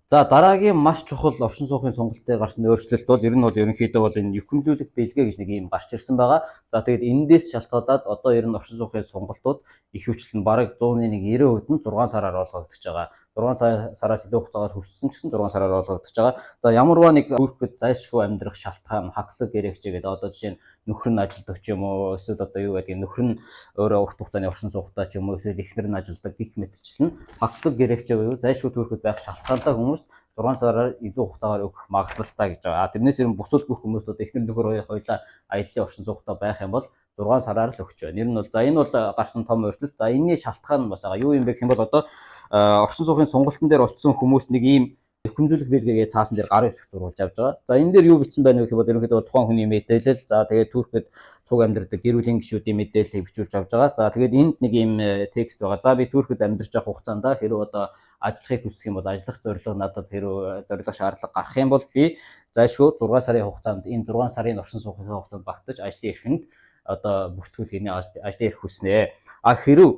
За дараагийн маш чухал орчин суугын сонголтын гарсан өөрчлөлт бол ер нь ерөнхийдөө бол энэ юхэмжлүүлэх бэлгээ гэж нэг юм гарч ирсэн байгаа. За тэгээд эндээс шалтгаалаад одоо ер нь орчин суугын сонголтууд их хвчлэн бараг 100-ийн 90% нь 6 сараар олгогдож байгаа. 6 сараас илүү хугацаагаар хүрсэн ч гэсэн 6 сараар олгогдож байгаа. За ямарваа нэг өөрөхөд зайлшгүй амьдрах шалтгаан, хаглаг гэрэгч гэдэг одоо жишээ нь нөхөр нь ажилдаг ч юм уу, эсвэл одоо юу гэдэг нөхөр нь өөрөө урт хугацааны орчин суугтай ч юм уу, эсвэл эхнэр нь ажилдаг гэх мэтчлэн хаглаг гэрэгч буюу зайлшгүй төрөхөд байх шалтгаантай хүмүүс 6 сараар илүү хугацаагаар өгөх магадлалтай гэж байгаа. Тэрнээс ер нь бусад бүх хүмүүст одоо эхнэр нөхөр хоёулаа аяллаа орчин суугтай байх юм бол 6 сараар л өгч байна. Ер нь бол за энэ бол гарсан том өөрчлөлт. За энэний шалтгаан нь бас байгаа. Юу юм бэ гэх юм бол одоо орчин суугын сонголтын дээр очсон хүмүүс нэг ийм зөвхөмжлөх бэлгээгээ цаасан дээр гарын хэсэг зурулж авч байгаа. За энэ дээр юу бичсэн байна вэ гэвэл ерөнхийдөө тухайн хүний мэдээлэл, за тэгээд түүхэд цуг амьдрдаг гэр бүлийн гишүүдийн мэдээллийг бичүүлж авч байгаа. За тэгээд энд нэг ийм текст байгаа. За би түүхэд амьдарч явах хугацаанд хэрэг одоо ажиллахыг хүсэх юм бол ажиллах зорилго надад хэрэг зорилго шаардлага гарах юм бол би зайлшгүй 6 сарын хугацаанд энэ 6 сарын орчин суугын хугацаанд багтаж ажлын эрхэнд одоо бүртгүүлэх хэний ажлын эрх хүснэ. Хэрэг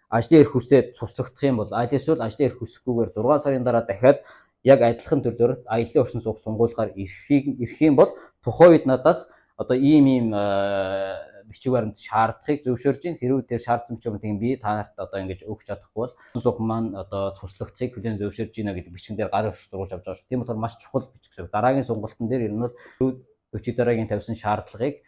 ажлын эрх хүсээд цуслагдах юм бол аль эсвэл ажлын эрх хүсэхгүйгээр 6 сарын дараа дахиад яг адилхан төрлөөр аяллаа орчин суух сонгуулгаар ирэх юм бол тухайн үед надаас одоо ийм бичиг баримт шаардахыг зөвшөөрж ин хэрвээ тэр шаардсан бичиг баримтыг би та нарт одоо ингэж өгч чадахгүй бол суух маань одоо цуслагдахыг хүлээн зөвшөөрж гинэ гэдэг бичгэн дээр гарын хэсэг зурулж авч байгаа шүү. Тийм болохоор маш чухал бичиг. Дараагийн сонголтын дээр ер нь бол өчиг дараагийн тавьсан шаардлагыг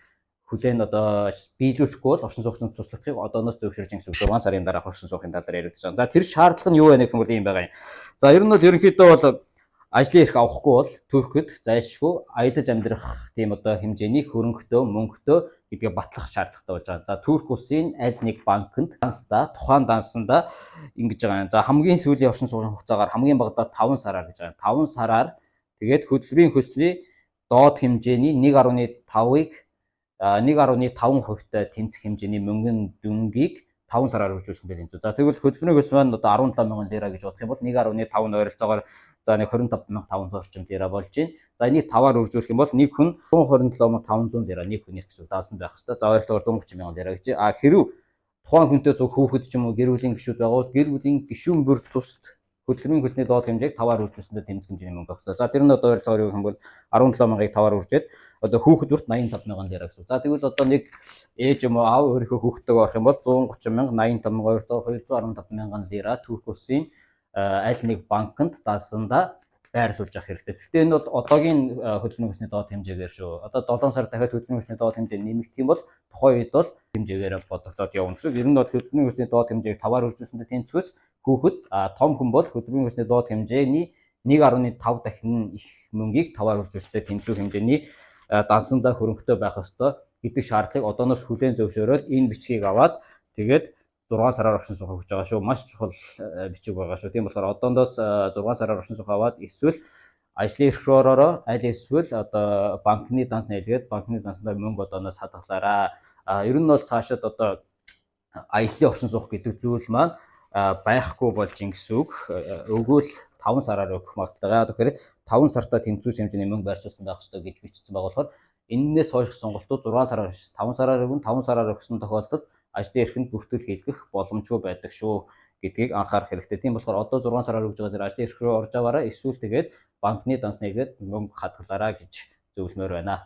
хүлээн одоо биелүүлэхгүй бол орчин суугчдын цуслагдахыг одооноос зөвшөөрж гэсэн 6 сарын дараах орчин суугын талаар яригдж байгаа. За тэр шаардлага нь юу вэ гэх юм бол ийм байгаа юм. За ер нь бол ерөнхийдөө бол ажлын эрх авахгүй бол төрөхөд зайлшгүй аялаж амьдрах тийм одоо хэмжээний хөрөнгөтэй, мөнгөтэй гэдгээ батлах шаардлагатай болж байгаа. За Турк улсын аль нэг банкнд тухайн дансанда ингэж байгаа юм. За хамгийн сүүлийн орчин суугын хугацаагаар хамгийн багадаа 5 сараар гэж байгаа. 5 сараар тэгээд хөдөлмөрийн хөлсний доод хэмжээний 1.5-ыг 1.5% тэнцэх хэмжээний мөнгөн дүнгийг 5 сараар үржүүлсэнтэй тэнцүү. За тэгвэл хөдөлмөрийн хөлс маань одоо 17 мянган лира гэж бодох юм бол 1.5 нь ойролцоогоор за нэг 25500 орчим лира болж байна. За энийг 5-аар үржүүлэх юм бол нэг хүн 127500 лира нэг хүнийх гэсэн даасан байх хэвээр. За ойролцоогоор 130 мянган лира гэж. Хэрв тухайн хүнтэй зөв хүүхэд ч юм уу гэр бүлийн гишүүд байгаа бол гэр бүлийн гишүүн бүр тусад хөдөлмөрийн хөлсний доод хэмжээг 5-аар үржүүлсэндээ тэмцэх хэмжээний мөнгө байх хэвээр. За тэр нь одоо ойролцоогоор юу гэх юм бол 17 мянгаыг 5-аар үржээд одоо хүүхэд бүрт 85 мянган лира гэсэн. За тэгвэл одоо нэг ээж юм уу аав өөрийнхөө хүүхдтэйгээ авах юм бол 130 мянга 85 мянга ойролцоогоор 215 мянган лира Турк улсын аль нэг банкнд даасандаа байрлуулж авах хэрэгтэй. Гэхдээ энэ бол одоогийн хөдөлмөрийн хөлсний доод хэмжээгээр шүү. Одоо 7 сар дахиад хөдөлмөрийн хөлсний доод хэмжээ нэмэгдэх юм бол тухайн үед бол хэмжээгээр бодогдоод явна гэсэн. Ер нь бол хөдөлмөрийн хөлсний доод хэмжээг 5-аар үржүүлсэндээ тэнцвэж хүүхэд том хүн бол хөдөлмөрийн хөлсний доод хэмжээний 1.5 дахин их мөнгийг 5-аар үржүүлсэндээ тэнцвэх хэмжээний дансандаа хөрөнгөтэй байх ёстой гэдэг шаардлагыг одооноос хүлээн зөвшөөрөөд энэ бичгийг аваад тэгээд 6 сараар орчин суух гэж байгаа шүү. Маш чухал бичиг байгаа шүү. Тийм болохоор одооноос 6 сараар орчин суух аваад эсвэл ажлын эрхөөрөө аль эсвэл одоо банкны данс нээлгээд банкны дансандаа мөнгө одооноос хадгалаарай. Ер нь бол цаашид одоо аяллаа орчин суух гэдэг зүйл маань байхгүй болж ин гэсэн үг. Өгвөл 5 сараар өгөх магадлалтай. Тэгэхээр 5 сартаа тэмцүүс хэмжээний мөнгө байршуулсан байх ёстой гэж бичсэн байгаа болохоор энэнээс хойш сонголтууд 6 сараар 5 сараар өгөн 5 сараар өгсөн тохиолдолд ажлын эрхэнд бүртгэл хийлгэх боломжгүй байдаг шүү гэдгийг анхаарах хэрэгтэй. Тийм болохоор одоо 6 сараар өгж байгаа дээр ажлын эрх рүү орж аваараа эсвэл тэгээд банкны данс нээгээд мөнгө хадгалаарай гэж зөвлөмөр байна.